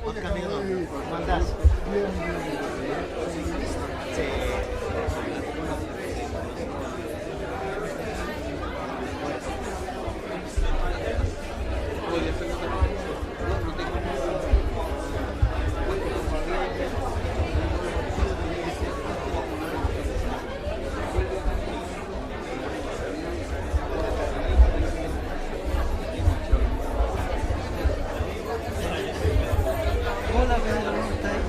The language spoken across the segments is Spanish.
Juan Camilo, ¿cómo andás? Sí. Hola Pedro, ¿cómo estás?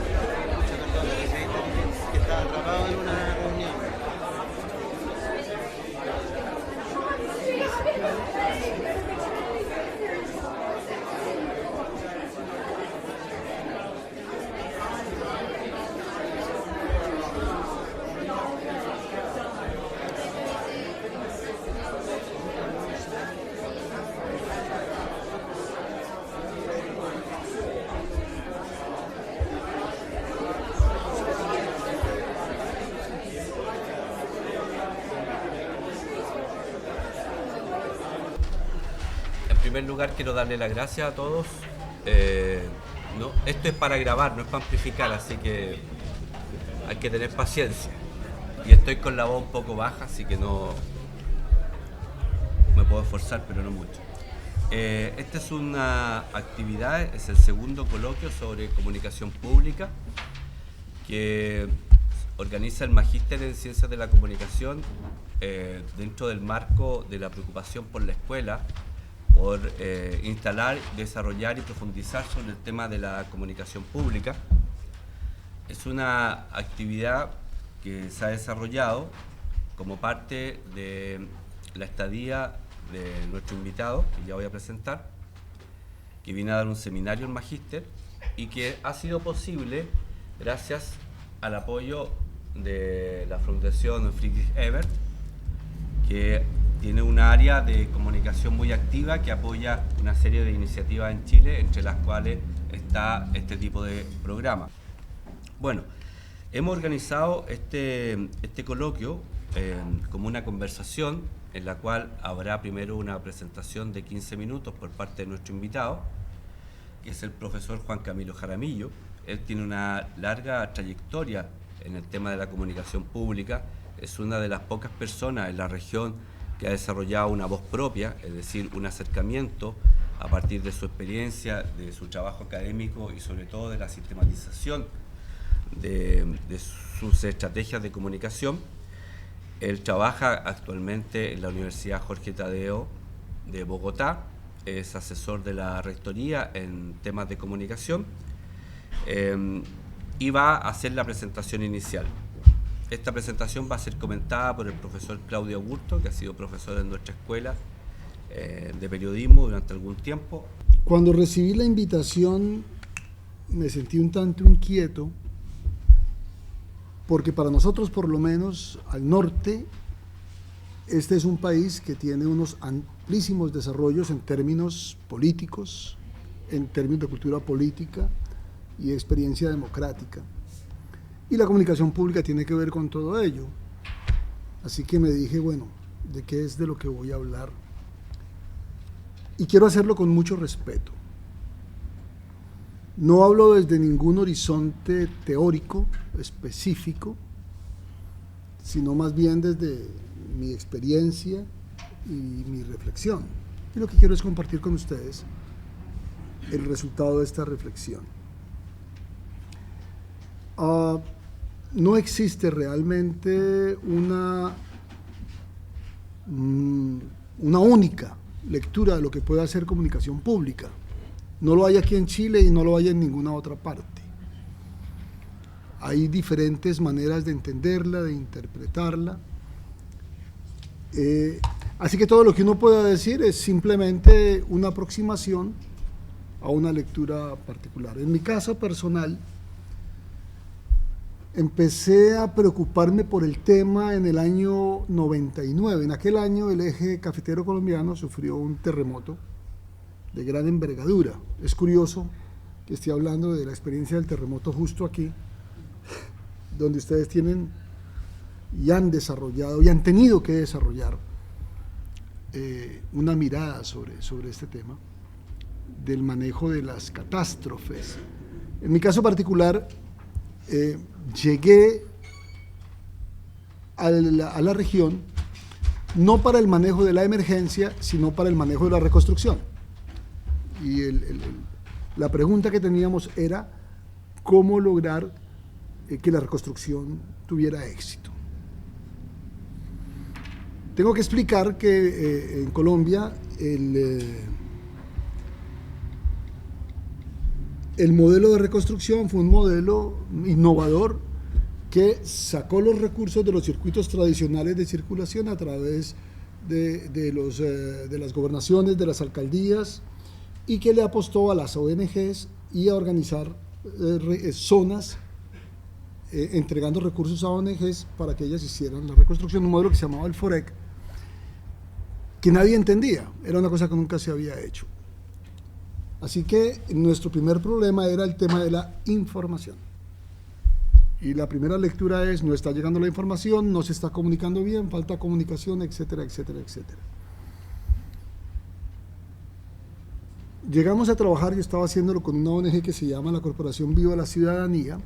Mucho calor, que estaba atrapado en una reunión. En primer lugar, quiero darle las gracias a todos. No, esto es para grabar, no es para amplificar, así que hay que tener paciencia. Y estoy con la voz un poco baja, así que no me puedo esforzar, pero no mucho. Esta es una actividad, es el segundo coloquio sobre comunicación pública que organiza el Magíster en Ciencias de la Comunicación dentro del marco de la preocupación por la escuela, por instalar, desarrollar y profundizar sobre el tema de la comunicación pública. Es una actividad que se ha desarrollado como parte de la estadía de nuestro invitado, que ya voy a presentar, que viene a dar un seminario en Magíster y que ha sido posible gracias al apoyo de la Fundación Friedrich Ebert, que tiene un área de comunicación muy activa que apoya una serie de iniciativas en Chile, entre las cuales está este tipo de programa. Bueno, hemos organizado este coloquio como una conversación en la cual habrá primero una presentación de 15 minutos por parte de nuestro invitado, que es el profesor Juan Camilo Jaramillo. Él tiene una larga trayectoria en el tema de la comunicación pública, es una de las pocas personas en la región que ha desarrollado una voz propia, es decir, un acercamiento a partir de su experiencia, de su trabajo académico y sobre todo de la sistematización de sus estrategias de comunicación. Él trabaja actualmente en la Universidad Jorge Tadeo de Bogotá, es asesor de la Rectoría en temas de comunicación y va a hacer la presentación inicial. Esta presentación va a ser comentada por el profesor Claudio Augusto, que ha sido profesor en nuestra escuela de periodismo durante algún tiempo. Cuando recibí la invitación me sentí un tanto inquieto, porque para nosotros, por lo menos al norte, este es un país que tiene unos amplísimos desarrollos en términos políticos, en términos de cultura política y experiencia democrática. Y la comunicación pública tiene que ver con todo ello. Así que me dije, bueno, ¿de qué es de lo que voy a hablar? Y quiero hacerlo con mucho respeto. No hablo desde ningún horizonte teórico específico, sino más bien desde mi experiencia y mi reflexión. Y lo que quiero es compartir con ustedes el resultado de esta reflexión. No existe realmente una única lectura de lo que puede hacer comunicación pública. No lo hay aquí en Chile y no lo hay en ninguna otra parte. Hay diferentes maneras de entenderla, de interpretarla. Así que todo lo que uno pueda decir es simplemente una aproximación a una lectura particular. En mi caso personal, empecé a preocuparme por el tema en el año 99. En aquel año el eje cafetero colombiano sufrió un terremoto de gran envergadura. Es curioso que esté hablando de la experiencia del terremoto justo aquí, donde ustedes tienen y han desarrollado y han tenido que desarrollar una mirada sobre este tema del manejo de las catástrofes En mi caso particular, llegué a la región no para el manejo de la emergencia, sino para el manejo de la reconstrucción. Y la pregunta que teníamos era cómo lograr que la reconstrucción tuviera éxito. Tengo que explicar que en Colombia el modelo de reconstrucción fue un modelo innovador que sacó los recursos de los circuitos tradicionales de circulación a través de las gobernaciones, de las alcaldías, y que le apostó a las ONGs y a organizar zonas entregando recursos a ONGs para que ellas hicieran la reconstrucción, un modelo que se llamaba el FOREC, que nadie entendía, era una cosa que nunca se había hecho. Así que nuestro primer problema era el tema de la información. Y la primera lectura es: no está llegando la información, no se está comunicando bien, falta comunicación, etcétera, etcétera, etcétera. Llegamos a trabajar, yo estaba haciéndolo con una ONG que se llama la Corporación Viva la Ciudadanía,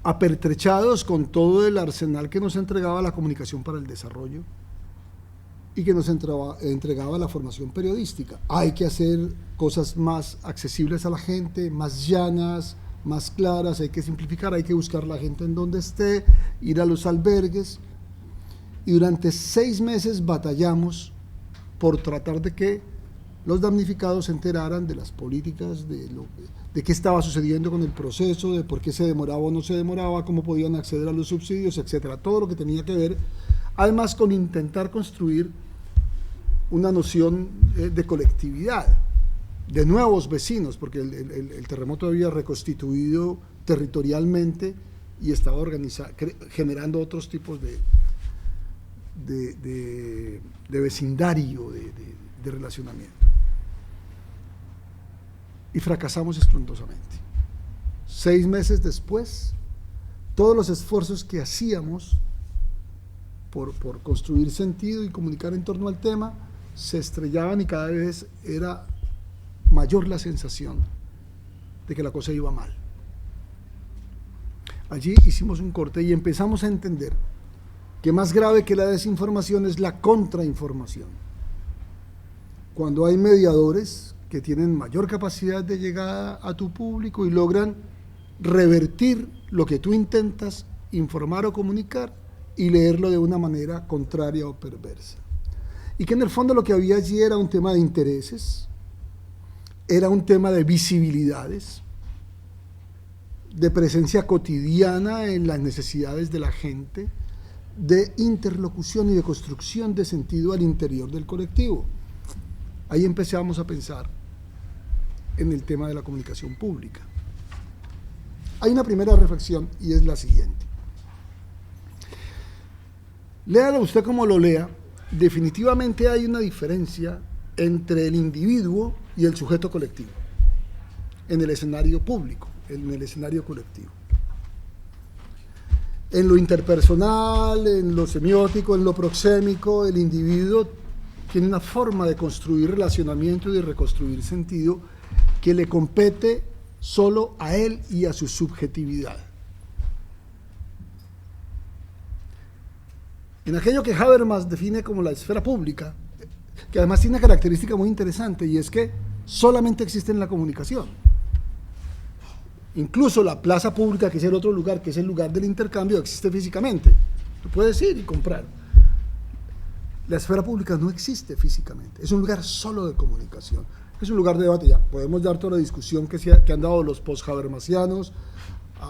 apertrechados con todo el arsenal que nos entregaba la comunicación para el desarrollo y que nos entregaba la formación periodística. Hay que hacer cosas más accesibles a la gente, más llanas, más claras, hay que simplificar, hay que buscar la gente en donde esté, ir a los albergues, y durante 6 meses batallamos por tratar de que los damnificados se enteraran de las políticas, de qué estaba sucediendo con el proceso, de por qué se demoraba o no se demoraba, cómo podían acceder a los subsidios, etcétera, todo lo que tenía que ver, además con intentar construir una noción de colectividad, de nuevos vecinos, porque el terremoto había reconstituido territorialmente y estaba generando otros tipos de vecindario, de relacionamiento. Y fracasamos estruendosamente. 6 meses después, todos los esfuerzos que hacíamos por construir sentido y comunicar en torno al tema se estrellaban, y cada vez era mayor la sensación de que la cosa iba mal. Allí hicimos un corte y empezamos a entender que más grave que la desinformación es la contrainformación. Cuando hay mediadores que tienen mayor capacidad de llegada a tu público y logran revertir lo que tú intentas informar o comunicar y leerlo de una manera contraria o perversa. Y que en el fondo lo que había allí era un tema de intereses, era un tema de visibilidades, de presencia cotidiana en las necesidades de la gente, de interlocución y de construcción de sentido al interior del colectivo. Ahí empezamos a pensar en el tema de la comunicación pública. Hay una primera reflexión y es la siguiente. Léalo usted como lo lea, definitivamente hay una diferencia entre el individuo y el sujeto colectivo en el escenario público, en el escenario colectivo. En lo interpersonal, en lo semiótico, en lo proxémico, el individuo tiene una forma de construir relacionamiento y de reconstruir sentido que le compete solo a él y a su subjetividad. En aquello que Habermas define como la esfera pública, que además tiene una característica muy interesante, y es que solamente existe en la comunicación. Incluso la plaza pública, que es el otro lugar, que es el lugar del intercambio, existe físicamente. Tú puedes ir y comprar. La esfera pública no existe físicamente, es un lugar solo de comunicación, es un lugar de debate. Ya podemos dar toda la discusión que han dado los post-habermasianos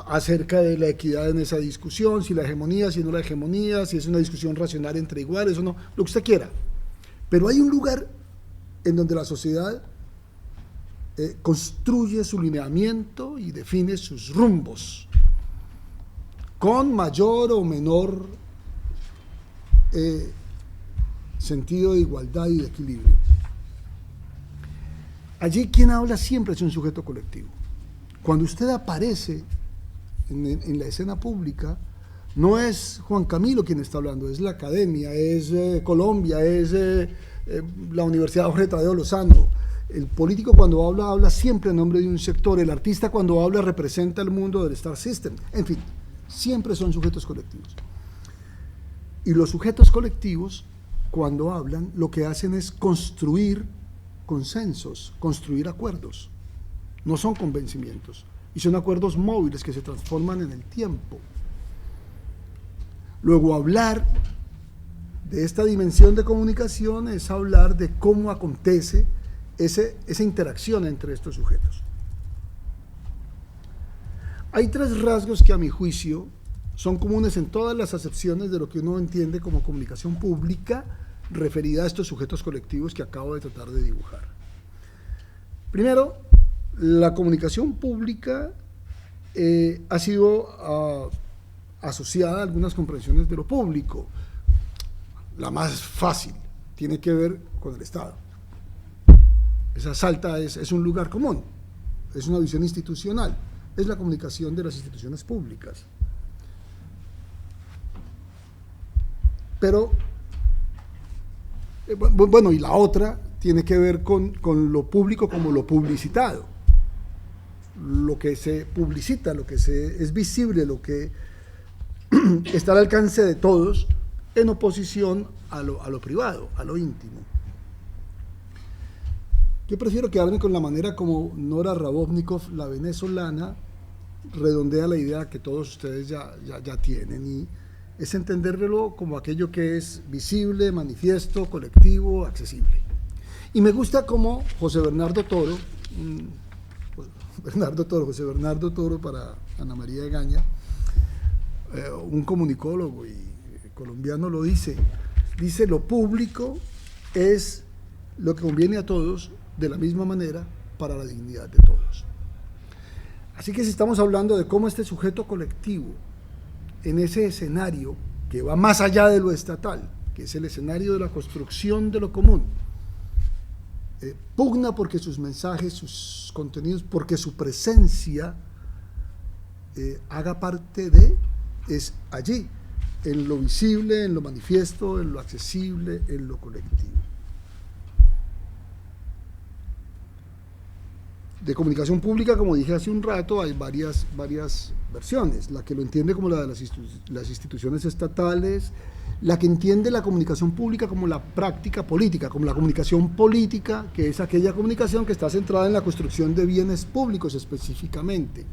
acerca de la equidad en esa discusión, si la hegemonía, si no la hegemonía, si es una discusión racional entre iguales o no, lo que usted quiera. Pero hay un lugar en donde la sociedad construye su lineamiento y define sus rumbos, con mayor o menor sentido de igualdad y de equilibrio. Allí quien habla siempre es un sujeto colectivo. Cuando usted aparece en la escena pública, no es Juan Camilo quien está hablando, es la academia, es Colombia, es la Universidad Jorge Tadeo Lozano, El político cuando habla siempre en nombre de un sector. El artista cuando habla representa el mundo del Star System. En fin, siempre son sujetos colectivos. Y los sujetos colectivos, cuando hablan, lo que hacen es construir consensos, construir acuerdos. No son convencimientos. Y son acuerdos móviles que se transforman en el tiempo. Luego, hablar de esta dimensión de comunicación es hablar de cómo acontece esa interacción entre estos sujetos. Hay tres rasgos que a mi juicio son comunes en todas las acepciones de lo que uno entiende como comunicación pública referida a estos sujetos colectivos que acabo de tratar de dibujar. Primero, la comunicación pública ha sido asociada a algunas comprensiones de lo público. La más fácil tiene que ver con el Estado. Esa salta es un lugar común, es una visión institucional, es la comunicación de las instituciones públicas. Pero, bueno, y la otra tiene que ver con lo público como lo publicitado, lo que se publicita, lo que es visible, lo que está al alcance de todos, en oposición a lo privado, a lo íntimo. Yo prefiero quedarme con la manera como Nora Rabovnikov, la venezolana, redondea la idea que todos ustedes ya tienen, y es entenderlo como aquello que es visible, manifiesto, colectivo, accesible. Y me gusta como José Bernardo Toro para Ana María Egaña, un comunicólogo y colombiano, lo dice, lo público es lo que conviene a todos de la misma manera para la dignidad de todos. Así que si estamos hablando de cómo este sujeto colectivo, en ese escenario que va más allá de lo estatal, que es el escenario de la construcción de lo común, pugna porque sus mensajes, sus contenidos, porque su presencia haga parte de, es allí, en lo visible, en lo manifiesto, en lo accesible, en lo colectivo. De comunicación pública, como dije hace un rato, hay varias versiones. La que lo entiende como la de las instituciones estatales, la que entiende la comunicación pública como la práctica política, como la comunicación política, que es aquella comunicación que está centrada en la construcción de bienes públicos específicamente,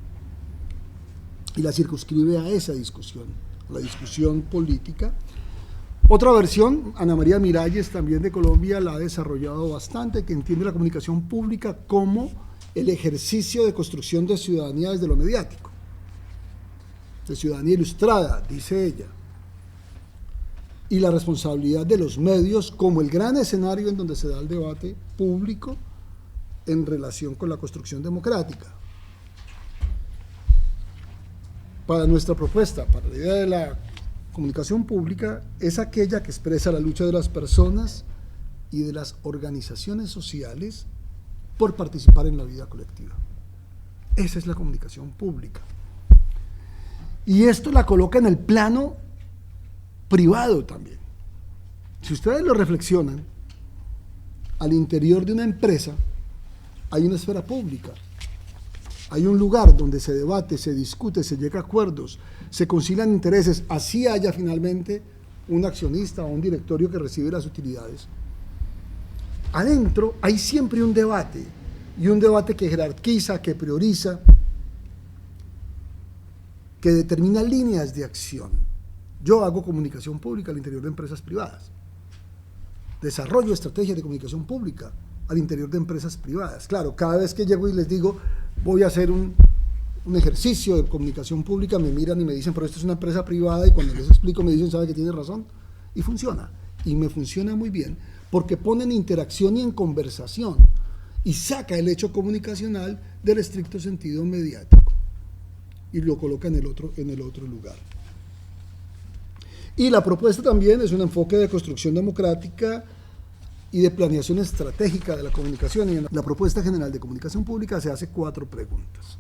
y la circunscribe a esa discusión, a la discusión política. Otra versión, Ana María Miralles, también de Colombia, la ha desarrollado bastante, que entiende la comunicación pública como el ejercicio de construcción de ciudadanía desde lo mediático, de ciudadanía ilustrada, dice ella, y la responsabilidad de los medios como el gran escenario en donde se da el debate público en relación con la construcción democrática. Para nuestra propuesta, para la idea de la comunicación pública, es aquella que expresa la lucha de las personas y de las organizaciones sociales por participar en la vida colectiva. Esa es la comunicación pública. Y esto la coloca en el plano privado también. Si ustedes lo reflexionan, al interior de una empresa hay una esfera pública, hay un lugar donde se debate, se discute, se llega a acuerdos, se concilian intereses, así haya finalmente un accionista o un directorio que recibe las utilidades. Adentro hay siempre un debate, y un debate que jerarquiza, que prioriza, que determina líneas de acción. Yo hago comunicación pública al interior de empresas privadas, desarrollo estrategias de comunicación pública al interior de empresas privadas. Claro, cada vez que llego y les digo, voy a hacer un ejercicio de comunicación pública, me miran y me dicen, pero esto es una empresa privada, y cuando les explico me dicen, ¿sabe que tiene razón? Y funciona, y me funciona muy bien, porque pone en interacción y en conversación, y saca el hecho comunicacional del estricto sentido mediático, y lo coloca en el otro lugar. Y la propuesta también es un enfoque de construcción democrática y de planeación estratégica de la comunicación, y en la propuesta general de comunicación pública se hace 4 preguntas.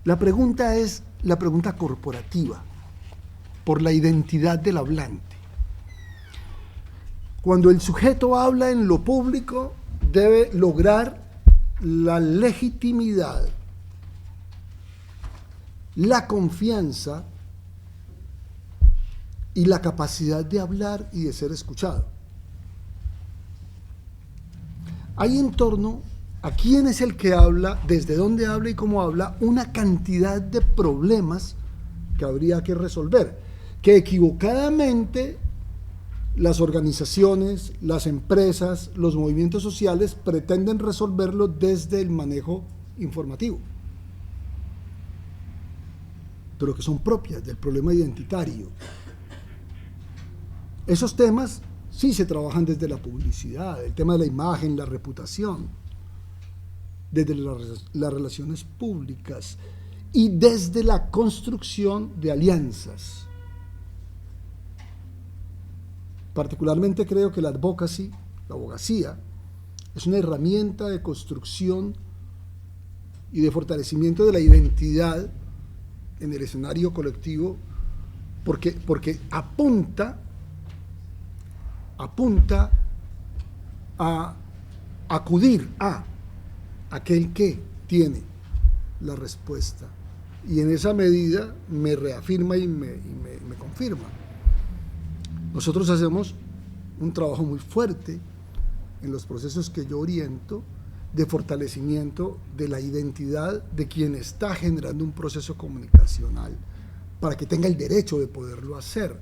La pregunta es la pregunta corporativa, por la identidad del hablante. Cuando el sujeto habla en lo público, debe lograr la legitimidad, la confianza y la capacidad de hablar y de ser escuchado. Hay en torno a quién es el que habla, desde dónde habla y cómo habla, una cantidad de problemas que habría que resolver, que equivocadamente las organizaciones, las empresas, los movimientos sociales pretenden resolverlo desde el manejo informativo, pero que son propias del problema identitario. Esos temas sí se trabajan desde la publicidad, el tema de la imagen, la reputación, desde las relaciones públicas y desde la construcción de alianzas. Particularmente creo que la advocacy, la abogacía, es una herramienta de construcción y de fortalecimiento de la identidad en el escenario colectivo, porque apunta a acudir a aquel que tiene la respuesta, y en esa medida me reafirma y me confirma. Nosotros hacemos un trabajo muy fuerte en los procesos que yo oriento de fortalecimiento de la identidad de quien está generando un proceso comunicacional para que tenga el derecho de poderlo hacer.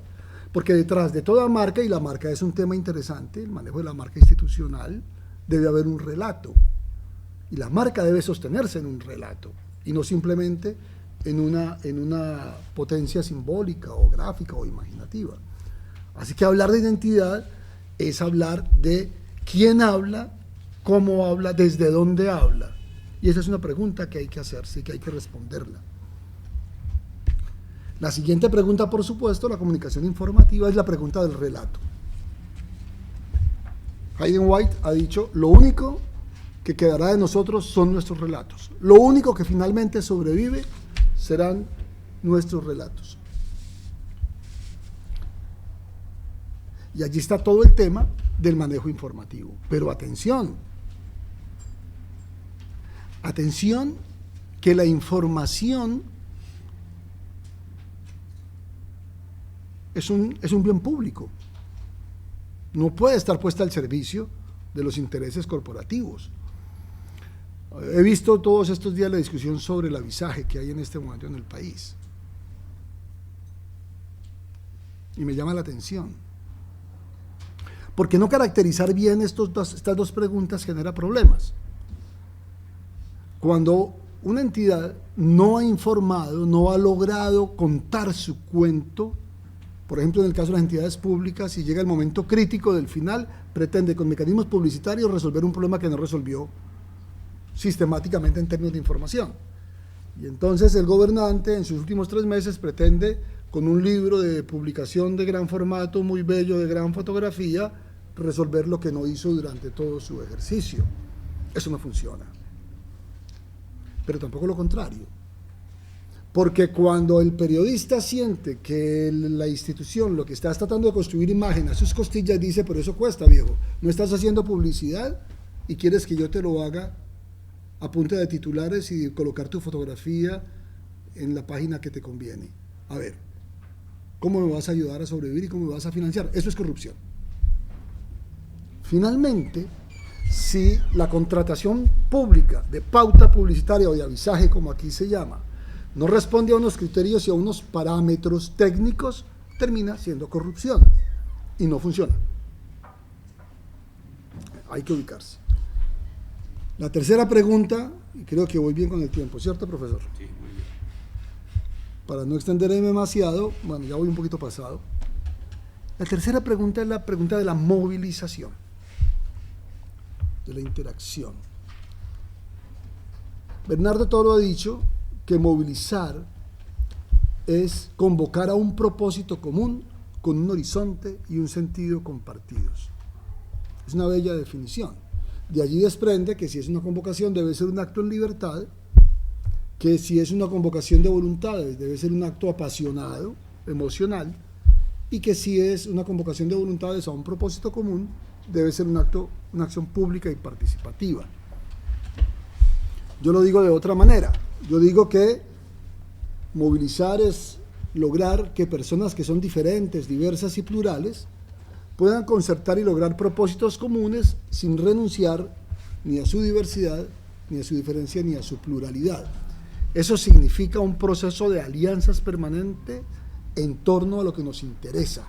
Porque detrás de toda marca, y la marca es un tema interesante, el manejo de la marca institucional, debe haber un relato. Y la marca debe sostenerse en un relato y no simplemente en una potencia simbólica o gráfica o imaginativa. Así que hablar de identidad es hablar de quién habla, cómo habla, desde dónde habla. Y esa es una pregunta que hay que hacerse y que hay que responderla. La siguiente pregunta, por supuesto, la comunicación informativa, es la pregunta del relato. Hayden White ha dicho, lo único que quedará de nosotros son nuestros relatos. Lo único que finalmente sobrevive serán nuestros relatos. Y allí está todo el tema del manejo informativo. Pero atención, que la información es un bien público. No puede estar puesta al servicio de los intereses corporativos. He visto todos estos días la discusión sobre el avisaje que hay en este momento en el país. Y me llama la atención. Porque no caracterizar bien estas dos preguntas genera problemas. Cuando una entidad no ha informado, no ha logrado contar su cuento, por ejemplo en el caso de las entidades públicas, y llega el momento crítico del final, pretende con mecanismos publicitarios resolver un problema que no resolvió sistemáticamente en términos de información. Y entonces el gobernante en sus últimos 3 meses pretende, con un libro de publicación de gran formato, muy bello, de gran fotografía, resolver lo que no hizo durante todo su ejercicio. Eso no funciona. Pero tampoco lo contrario. Porque cuando el periodista siente que la institución lo que está tratando de construir imagen a sus costillas, dice, pero eso cuesta, viejo. No estás haciendo publicidad y quieres que yo te lo haga a punta de titulares y colocar tu fotografía en la página que te conviene. A ver, ¿cómo me vas a ayudar a sobrevivir y cómo me vas a financiar? Eso es corrupción. Finalmente, si la contratación pública de pauta publicitaria o de avisaje, como aquí se llama, no responde a unos criterios y a unos parámetros técnicos, termina siendo corrupción y no funciona. Hay que ubicarse. La tercera pregunta, y creo que voy bien con el tiempo, ¿cierto, profesor? Sí, muy bien. Para no extenderme demasiado, bueno, ya voy un poquito pasado. La tercera pregunta es la pregunta de la movilización, de la interacción. Bernardo Toro ha dicho que movilizar es convocar a un propósito común con un horizonte y un sentido compartidos. Es una bella definición. De allí desprende que si es una convocación debe ser un acto en libertad, que si es una convocación de voluntades debe ser un acto apasionado, emocional, y que si es una convocación de voluntades a un propósito común, debe ser una acción pública y participativa. Yo lo digo de otra manera. Yo digo que movilizar es lograr que personas que son diferentes, diversas y plurales puedan concertar y lograr propósitos comunes sin renunciar ni a su diversidad, ni a su diferencia, ni a su pluralidad. Eso significa un proceso de alianzas permanente en torno a lo que nos interesa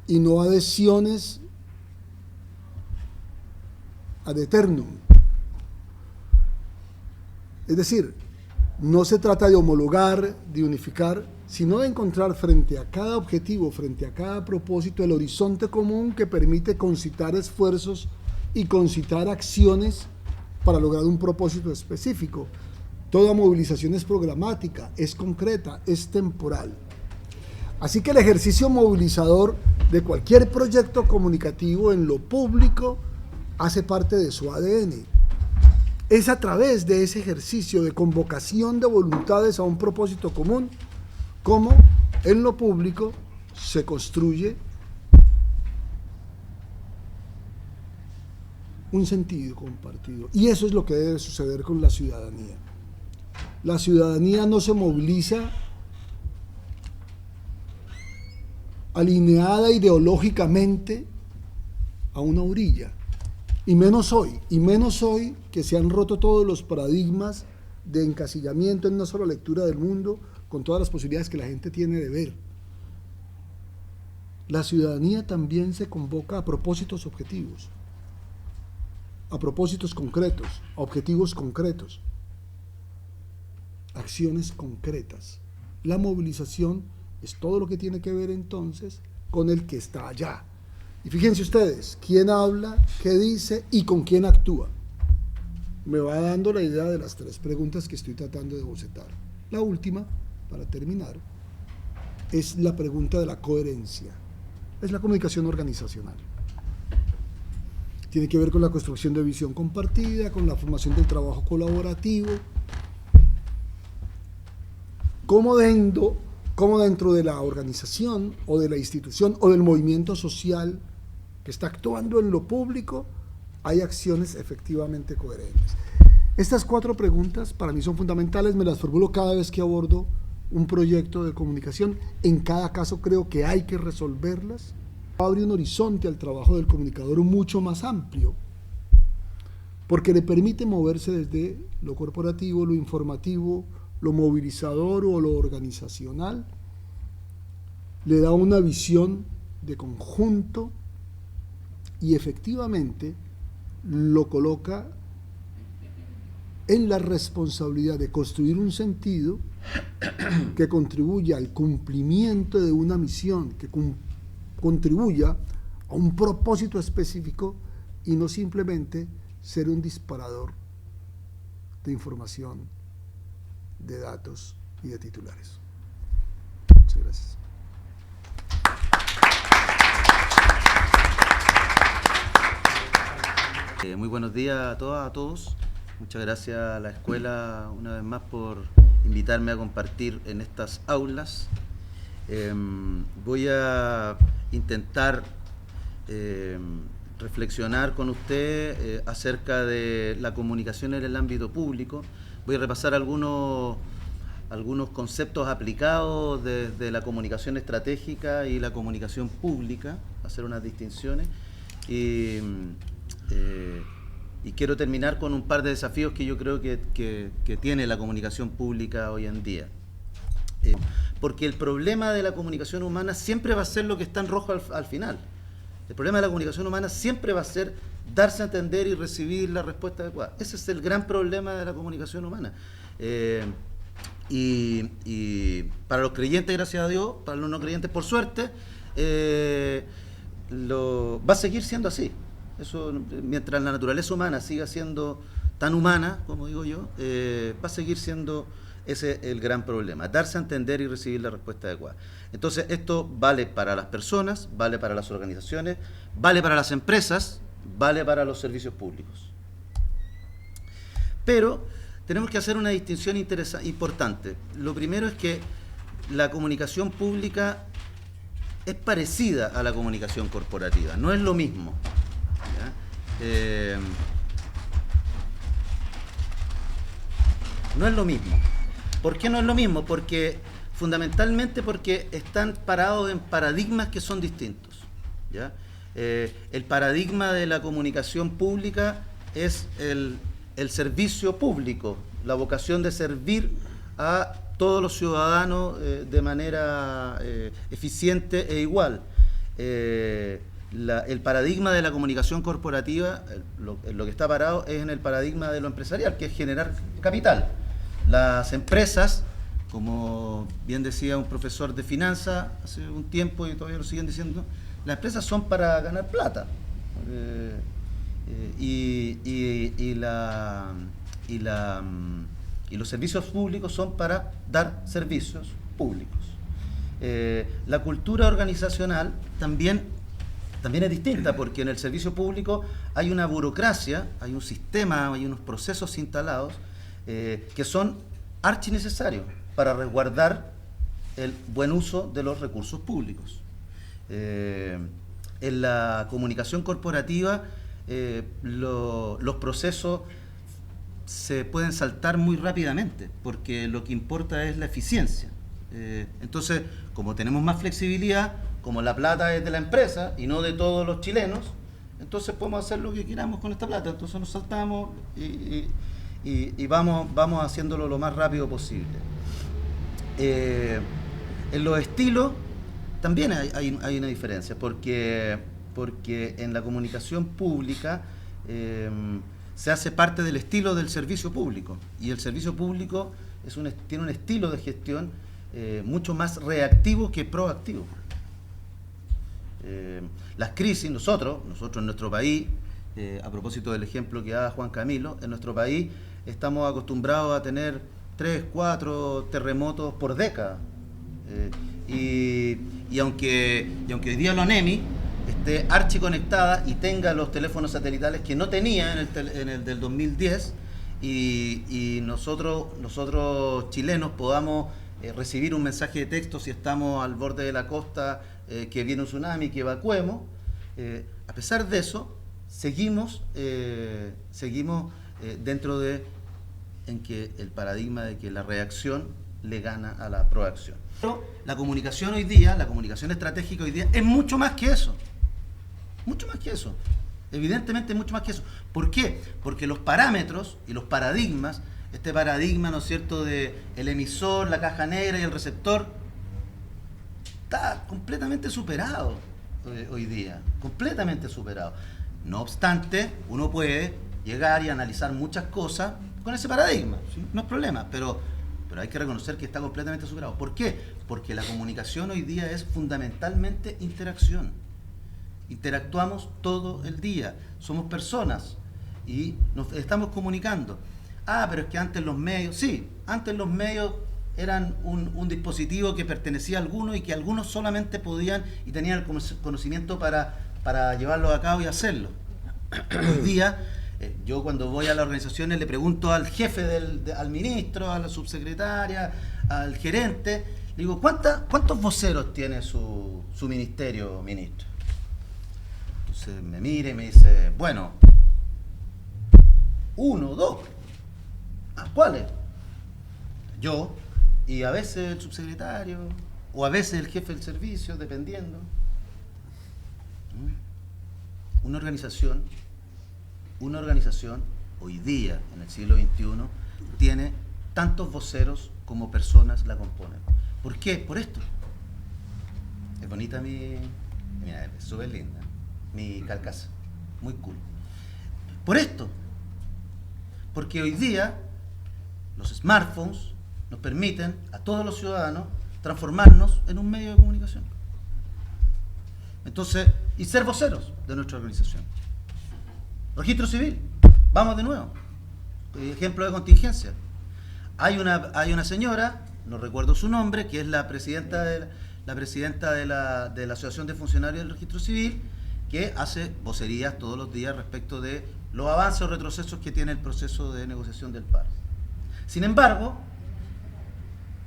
y no adhesiones ad eternum. Es decir, no se trata de homologar, de unificar, sino de encontrar frente a cada objetivo, frente a cada propósito, el horizonte común que permite concitar esfuerzos y concitar acciones para lograr un propósito específico. Toda movilización es programática, es concreta, es temporal. Así que el ejercicio movilizador de cualquier proyecto comunicativo en lo público hace parte de su ADN. Es a través de ese ejercicio de convocación de voluntades a un propósito común como en lo público se construye un sentido compartido. Y eso es lo que debe suceder con la ciudadanía. La ciudadanía no se moviliza alineada ideológicamente a una orilla. Y menos hoy que se han roto todos los paradigmas de encasillamiento en una sola lectura del mundo, con todas las posibilidades que la gente tiene de ver. La ciudadanía también se convoca a propósitos objetivos, a propósitos concretos, a objetivos concretos, acciones concretas. La movilización es todo lo que tiene que ver entonces con el que está allá. Y fíjense ustedes, quién habla, qué dice y con quién actúa. Me va dando la idea de las tres preguntas que estoy tratando de bocetar. La última, para terminar, es la pregunta de la coherencia. Es la comunicación organizacional. Tiene que ver con la construcción de visión compartida, con la formación del trabajo colaborativo. Cómo dentro de la organización o de la institución o del movimiento social que está actuando en lo público hay acciones efectivamente coherentes. Estas cuatro preguntas para mí son fundamentales, me las formulo cada vez que abordo un proyecto de comunicación. En cada caso creo que hay que resolverlas. Abre un horizonte al trabajo del comunicador mucho más amplio, porque le permite moverse desde lo corporativo, lo informativo, lo movilizador o lo organizacional. Le da una visión de conjunto y efectivamente lo coloca en la responsabilidad de construir un sentido que contribuya al cumplimiento de una misión, que contribuya a un propósito específico y no simplemente ser un disparador de información, de datos y de titulares. Muchas gracias. Muy buenos días a todas, a todos. Muchas gracias a la escuela una vez más por invitarme a compartir en estas aulas. Voy a intentar reflexionar con usted acerca de la comunicación en el ámbito público. Voy a repasar algunos conceptos aplicados desde la comunicación estratégica y la comunicación pública, hacer unas distinciones. Y quiero terminar con un par de desafíos que yo creo que tiene la comunicación pública hoy en día. Porque el problema de la comunicación humana siempre va a ser lo que está en rojo al final. El problema de la comunicación humana siempre va a ser darse a entender y recibir la respuesta adecuada. Ese es el gran problema de la comunicación humana. Y para los creyentes, gracias a Dios, para los no creyentes, por suerte, va a seguir siendo así. Eso, mientras la naturaleza humana siga siendo tan humana, como digo yo, va a seguir siendo ese el gran problema, darse a entender y recibir la respuesta adecuada. Entonces, esto vale para las personas, vale para las organizaciones, vale para las empresas, vale para los servicios públicos. Pero tenemos que hacer una distinción importante. Lo primero es que la comunicación pública es parecida a la comunicación corporativa, no es lo mismo. No es lo mismo. ¿Por qué no es lo mismo? Fundamentalmente porque están parados en paradigmas que son distintos. ¿Ya? El paradigma de la comunicación pública es el servicio público, la vocación de servir a todos los ciudadanos de manera eficiente e igual. El paradigma de la comunicación corporativa, lo que está parado es en el paradigma de lo empresarial, que es generar capital. Las empresas, como bien decía un profesor de finanzas hace un tiempo y todavía lo siguen diciendo, las empresas son para ganar plata. Y los servicios públicos son para dar servicios públicos. La cultura organizacional también es distinta, porque en el servicio público hay una burocracia, hay un sistema, hay unos procesos instalados que son archinecesarios para resguardar el buen uso de los recursos públicos. En la comunicación corporativa los procesos se pueden saltar muy rápidamente, porque lo que importa es la eficiencia. Entonces, como tenemos más flexibilidad, como la plata es de la empresa y no de todos los chilenos, entonces podemos hacer lo que queramos con esta plata. Entonces nos saltamos y vamos haciéndolo lo más rápido posible. En los estilos también hay una diferencia, porque en la comunicación pública se hace parte del estilo del servicio público, y el servicio público tiene un estilo de gestión mucho más reactivo que proactivo. Las crisis, nosotros en nuestro país, a propósito del ejemplo que da Juan Camilo, en nuestro país estamos acostumbrados a tener 3, 4 terremotos por década. Y aunque hoy día la ONEMI esté archiconectada y tenga los teléfonos satelitales que no tenía en el del 2010, y nosotros chilenos podamos recibir un mensaje de texto si estamos al borde de la costa, que viene un tsunami, que evacuemos, a pesar de eso, seguimos dentro en que el paradigma de que la reacción le gana a la proacción. Pero la comunicación hoy día, la comunicación estratégica hoy día, es mucho más que eso. Mucho más que eso. Evidentemente mucho más que eso. ¿Por qué? Porque los parámetros y los paradigmas, este paradigma, ¿no es cierto?, de el emisor, la caja negra y el receptor, está completamente superado hoy día. Completamente superado. No obstante, uno puede llegar y analizar muchas cosas con ese paradigma, ¿sí? No es problema, pero hay que reconocer que está completamente superado. ¿Por qué? Porque la comunicación hoy día es fundamentalmente interacción. Interactuamos todo el día, somos personas y nos estamos comunicando. Pero es que antes los medios, sí, antes los medios eran un dispositivo que pertenecía a algunos y que algunos solamente podían y tenían el conocimiento para llevarlo a cabo y hacerlo. Hoy día, yo cuando voy a las organizaciones le pregunto al jefe, al ministro, a la subsecretaria, al gerente, le digo, ¿cuántos voceros tiene su ministerio, ministro? Entonces me mira y me dice, bueno, 1 o 2. ¿Cuáles? Yo, y a veces el subsecretario, o a veces el jefe del servicio, dependiendo. Una organización hoy día, en el siglo XXI, tiene tantos voceros como personas la componen. ¿Por qué? Por esto. Es bonita mira, es súper linda, mi carcasa, muy cool. Por esto. Porque hoy día los smartphones nos permiten a todos los ciudadanos transformarnos en un medio de comunicación. Entonces, y ser voceros de nuestra organización. Registro civil, vamos de nuevo. Ejemplo de contingencia. Hay una señora, no recuerdo su nombre, que es la presidenta de la Asociación de Funcionarios del Registro Civil, que hace vocerías todos los días respecto de los avances o retrocesos que tiene el proceso de negociación del paro. Sin embargo,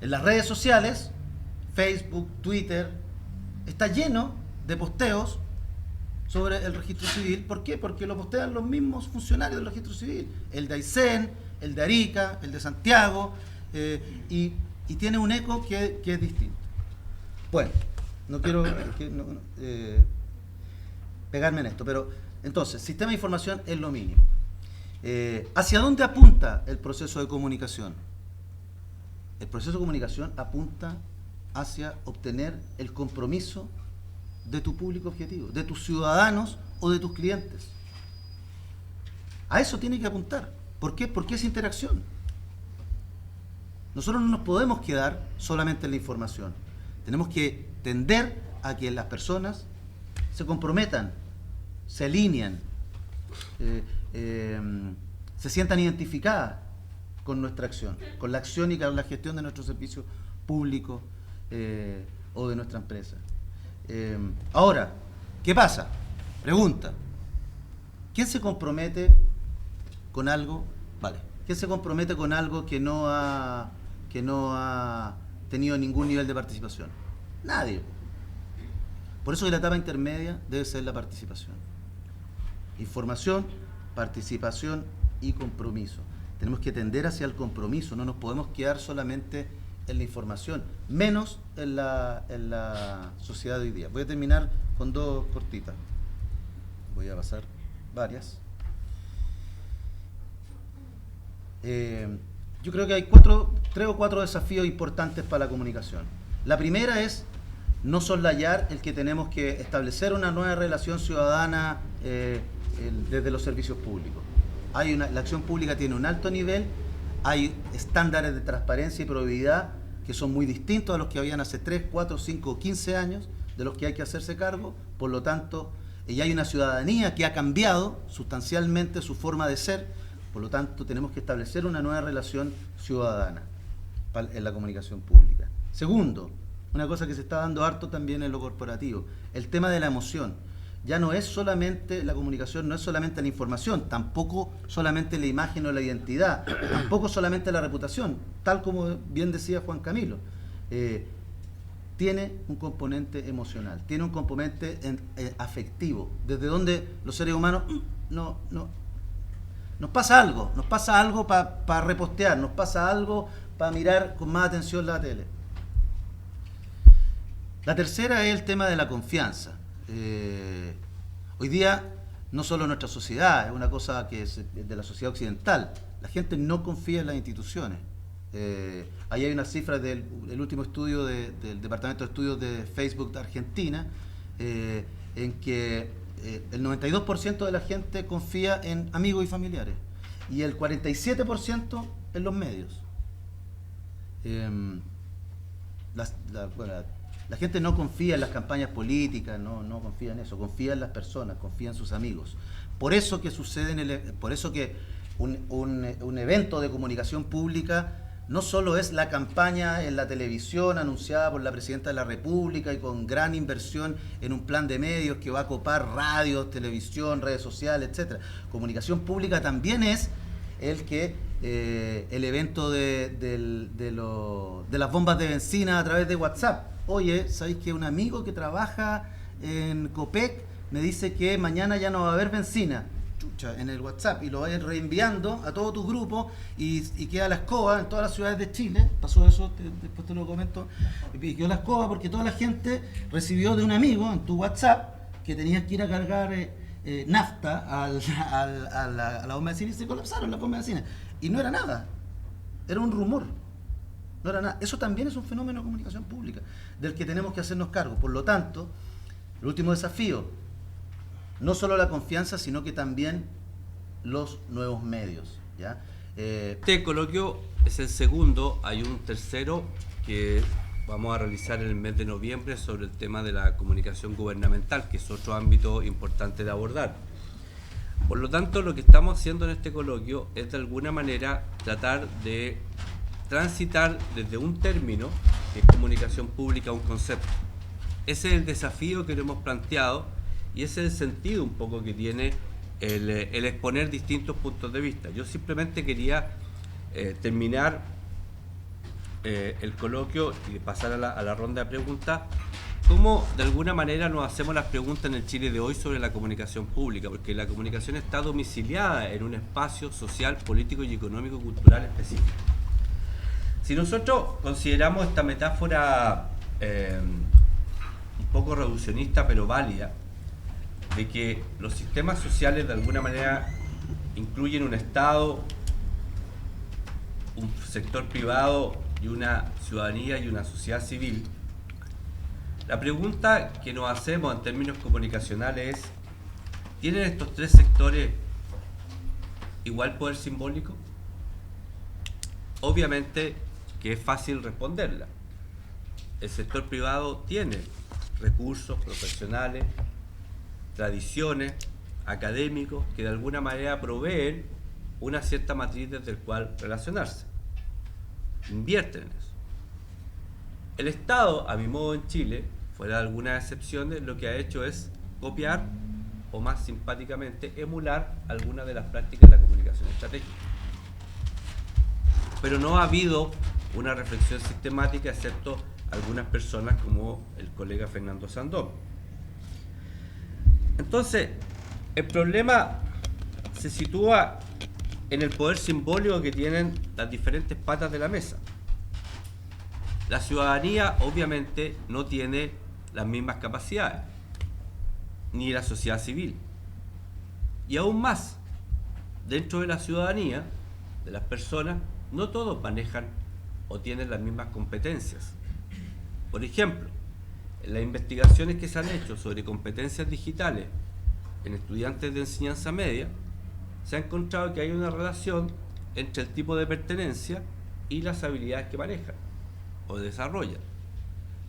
en las redes sociales, Facebook, Twitter, está lleno de posteos sobre el registro civil. ¿Por qué? Porque lo postean los mismos funcionarios del registro civil, el de Aysén, el de Arica, el de Santiago, y tiene un eco que es distinto. Bueno, no quiero pegarme en esto, pero entonces, sistema de información es lo mínimo. ¿Hacia dónde apunta el proceso de comunicación? El proceso de comunicación apunta hacia obtener el compromiso de tu público objetivo, de tus ciudadanos o de tus clientes. A eso tiene que apuntar. ¿Por qué? Porque es interacción. Nosotros no nos podemos quedar solamente en la información. Tenemos que tender a que las personas se comprometan, se alinean, se sientan identificadas con nuestra acción, con la acción y con la gestión de nuestros servicios públicos o de nuestra empresa. Ahora, ¿qué pasa? Pregunta. ¿Quién se compromete con algo? Vale. ¿Quién se compromete con algo que no ha tenido ningún nivel de participación? Nadie. Por eso que la etapa intermedia debe ser la participación. Información, participación y compromiso. Tenemos que tender hacia el compromiso, no nos podemos quedar solamente en la información, menos en la sociedad de hoy día. Voy a terminar con dos cortitas. Voy a pasar varias. Yo creo que hay 3 o 4 desafíos importantes para la comunicación. La primera es no soslayar el que tenemos que establecer una nueva relación ciudadana desde los servicios públicos. La acción pública tiene un alto nivel, hay estándares de transparencia y probidad que son muy distintos a los que habían hace 3, 4, 5 o 15 años, de los que hay que hacerse cargo. Por lo tanto, ya hay una ciudadanía que ha cambiado sustancialmente su forma de ser. Por lo tanto, tenemos que establecer una nueva relación ciudadana en la comunicación pública. Segundo, una cosa que se está dando harto también en lo corporativo, el tema de la emoción. Ya no es solamente la comunicación, no es solamente la información, tampoco solamente la imagen o la identidad, tampoco solamente la reputación, tal como bien decía Juan Camilo. Tiene un componente emocional, tiene un componente afectivo, desde donde los seres humanos nos pasa algo para repostear, nos pasa algo para mirar con más atención la tele. La tercera es el tema de la confianza. Hoy día, no solo nuestra sociedad, es una cosa que es de la sociedad occidental, la gente no confía en las instituciones. Ahí hay unas cifras del último estudio del Departamento de Estudios de Facebook de Argentina, en que el 92% de la gente confía en amigos y familiares y el 47% en los medios. La gente no confía en las campañas políticas, no confía en eso, confía en las personas, confía en sus amigos. Por eso que un evento de comunicación pública no solo es la campaña en la televisión anunciada por la Presidenta de la República y con gran inversión en un plan de medios que va a copar radios, televisión, redes sociales, etcétera. Comunicación pública también es el evento de las bombas de benzina a través de WhatsApp. Oye, ¿sabéis que un amigo que trabaja en Copec me dice que mañana ya no va a haber benzina? Chucha, en el WhatsApp, y lo vais reenviando a todo tu grupo y queda la escoba en todas las ciudades de Chile. Pasó eso, después te lo comento. Y quedó la escoba porque toda la gente recibió de un amigo en tu WhatsApp que tenías que ir a cargar nafta a la bomba de benzina y se colapsaron las bombas de benzina. Y no era nada, era un rumor. No era nada. Eso también es un fenómeno de comunicación pública del que tenemos que hacernos cargo. Por lo tanto, el último desafío, no solo la confianza, sino que también los nuevos medios, ¿ya? Este coloquio es el segundo, hay un tercero que vamos a realizar en el mes de noviembre sobre el tema de la comunicación gubernamental, que es otro ámbito importante de abordar. Por lo tanto, lo que estamos haciendo en este coloquio es de alguna manera tratar de transitar desde un término, que es comunicación pública, a un concepto. Ese es el desafío que le hemos planteado y ese es el sentido un poco que tiene el exponer distintos puntos de vista. Yo simplemente quería terminar el coloquio y pasar a la ronda de preguntas ¿cómo de alguna manera nos hacemos las preguntas en el Chile de hoy sobre la comunicación pública? Porque la comunicación está domiciliada en un espacio social, político y económico cultural específico. Si nosotros consideramos esta metáfora un poco reduccionista pero válida, de que los sistemas sociales de alguna manera incluyen un Estado, un sector privado y una ciudadanía y una sociedad civil, la pregunta que nos hacemos en términos comunicacionales es: ¿tienen estos tres sectores igual poder simbólico? Obviamente que es fácil responderla. El sector privado tiene recursos profesionales, tradiciones, académicos, que de alguna manera proveen una cierta matriz desde el cual relacionarse. Invierten en eso. El Estado, a mi modo en Chile, fuera de algunas excepciones, lo que ha hecho es copiar, o más simpáticamente, emular algunas de las prácticas de la comunicación estratégica. Pero no ha habido una reflexión sistemática, excepto algunas personas como el colega Fernando Sandón. Entonces, el problema se sitúa en el poder simbólico que tienen las diferentes patas de la mesa. La ciudadanía obviamente no tiene las mismas capacidades, ni la sociedad civil. Y aún más, dentro de la ciudadanía, de las personas, no todos manejan o tienen las mismas competencias. Por ejemplo, en las investigaciones que se han hecho sobre competencias digitales en estudiantes de enseñanza media, se ha encontrado que hay una relación entre el tipo de pertenencia y las habilidades que manejan o desarrollan.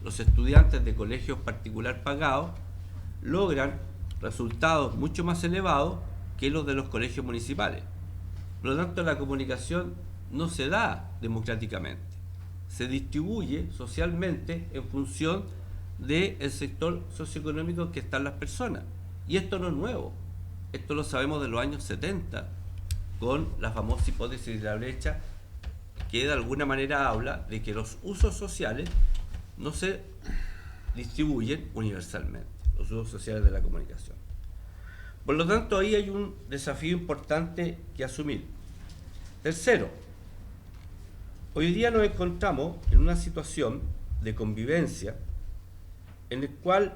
Los estudiantes de colegios particular pagados logran resultados mucho más elevados que los de los colegios municipales. Por lo tanto, la comunicación no se da democráticamente, se distribuye socialmente en función del sector socioeconómico que están las personas. Y esto no es nuevo, esto lo sabemos de los años 70, con la famosa hipótesis de la brecha, que de alguna manera habla de que los usos sociales no se distribuyen universalmente, los usos sociales de la comunicación. Por lo tanto, ahí hay un desafío importante que asumir. Tercero, hoy día nos encontramos en una situación de convivencia en el cual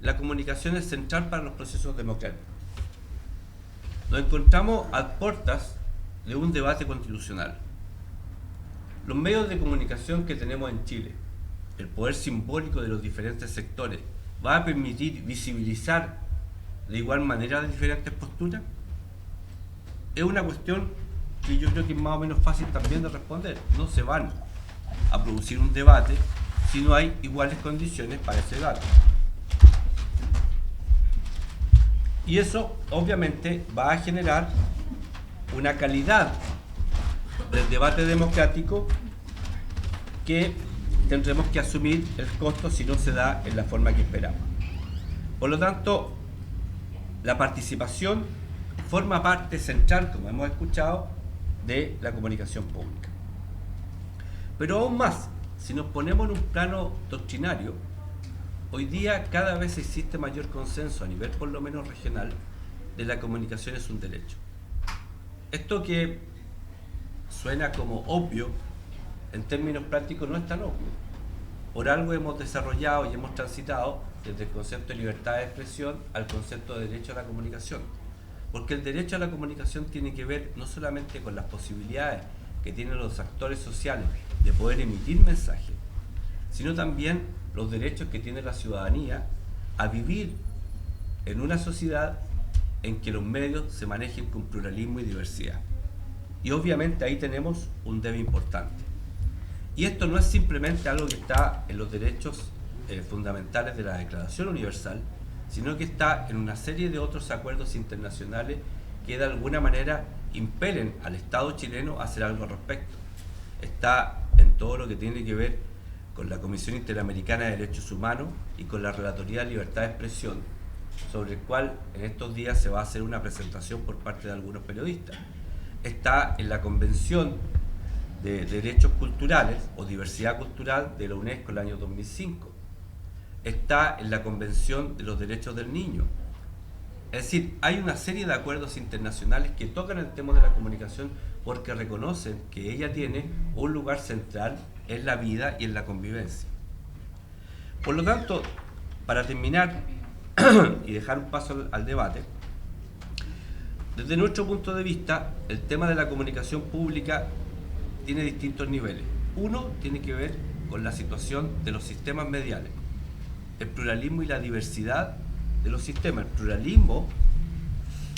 la comunicación es central para los procesos democráticos. Nos encontramos a puertas de un debate constitucional. Los medios de comunicación que tenemos en Chile, el poder simbólico de los diferentes sectores, ¿va a permitir visibilizar de igual manera las diferentes posturas? Es una cuestión que yo creo que es más o menos fácil también de responder. No se van a producir un debate si no hay iguales condiciones para ese debate. Y eso obviamente va a generar una calidad del debate democrático que tendremos que asumir el costo si no se da en la forma que esperamos. Por lo tanto, la participación forma parte central, como hemos escuchado, de la comunicación pública. Pero aún más, si nos ponemos en un plano doctrinario, hoy día cada vez existe mayor consenso a nivel por lo menos regional de la comunicación es un derecho. Esto que suena como obvio, en términos prácticos no es tan obvio. Por algo hemos desarrollado y hemos transitado desde el concepto de libertad de expresión al concepto de derecho a la comunicación. Porque el derecho a la comunicación tiene que ver no solamente con las posibilidades que tienen los actores sociales de poder emitir mensajes, sino también los derechos que tiene la ciudadanía a vivir en una sociedad en que los medios se manejen con pluralismo y diversidad. Y obviamente ahí tenemos un debe importante. Y esto no es simplemente algo que está en los derechos fundamentales de la Declaración Universal, sino que está en una serie de otros acuerdos internacionales que de alguna manera impelen al Estado chileno a hacer algo al respecto. Está en todo lo que tiene que ver con la Comisión Interamericana de Derechos Humanos y con la Relatoría de Libertad de Expresión, sobre el cual en estos días se va a hacer una presentación por parte de algunos periodistas. Está en la Convención de Derechos Culturales o Diversidad Cultural de la UNESCO el año 2005. está en la Convención de los Derechos del Niño. Es decir, hay una serie de acuerdos internacionales que tocan el tema de la comunicación porque reconocen que ella tiene un lugar central en la vida y en la convivencia. Por lo tanto, para terminar y dejar un paso al debate, desde nuestro punto de vista, el tema de la comunicación pública tiene distintos niveles. Uno tiene que ver con la situación de los sistemas mediales, el pluralismo y la diversidad de los sistemas. El pluralismo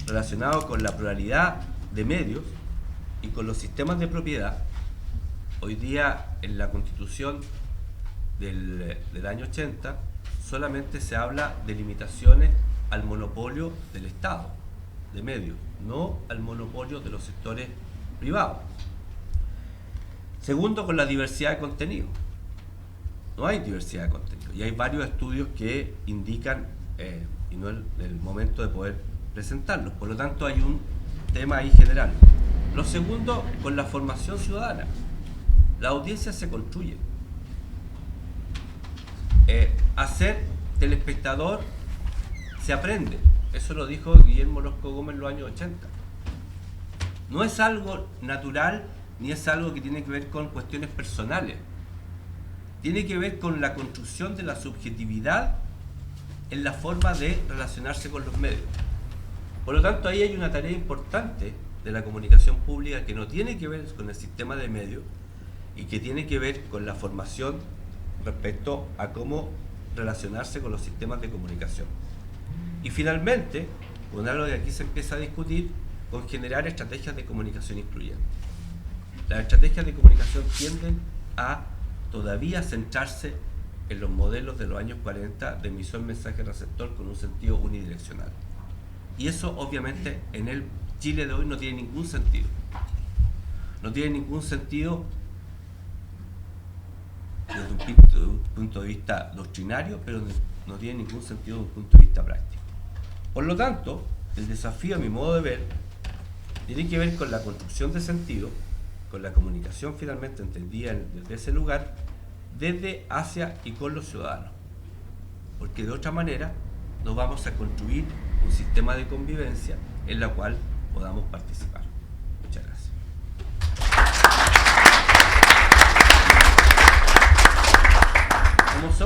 relacionado con la pluralidad de medios y con los sistemas de propiedad. Hoy día en la Constitución del año 80 solamente se habla de limitaciones al monopolio del Estado de medios, no al monopolio de los sectores privados. Segundo, con la diversidad de contenido. No hay diversidad de contenido y hay varios estudios que indican, y no es el momento de poder presentarlos, por lo tanto hay un tema ahí general. Lo segundo, con la formación ciudadana. La audiencia se construye. Hacer telespectador se aprende. Eso lo dijo Guillermo Orozco Gómez en los años 80. No es algo natural ni es algo que tiene que ver con cuestiones personales. Tiene que ver con la construcción de la subjetividad en la forma de relacionarse con los medios. Por lo tanto, ahí hay una tarea importante de la comunicación pública que no tiene que ver con el sistema de medios y que tiene que ver con la formación respecto a cómo relacionarse con los sistemas de comunicación. Y finalmente, con algo que aquí se empieza a discutir, con generar estrategias de comunicación incluyente. Las estrategias de comunicación tienden a todavía centrarse en los modelos de los años 40 de emisión, mensaje, receptor con un sentido unidireccional. Y eso obviamente en el Chile de hoy no tiene ningún sentido. No tiene ningún sentido desde un punto de vista doctrinario, pero no tiene ningún sentido desde un punto de vista práctico. Por lo tanto, el desafío, a mi modo de ver, tiene que ver con la construcción de sentido, con la comunicación finalmente entendida desde ese lugar, desde, hacia y con los ciudadanos. Porque de otra manera no vamos a construir un sistema de convivencia en la cual podamos participar. Muchas gracias. Como somos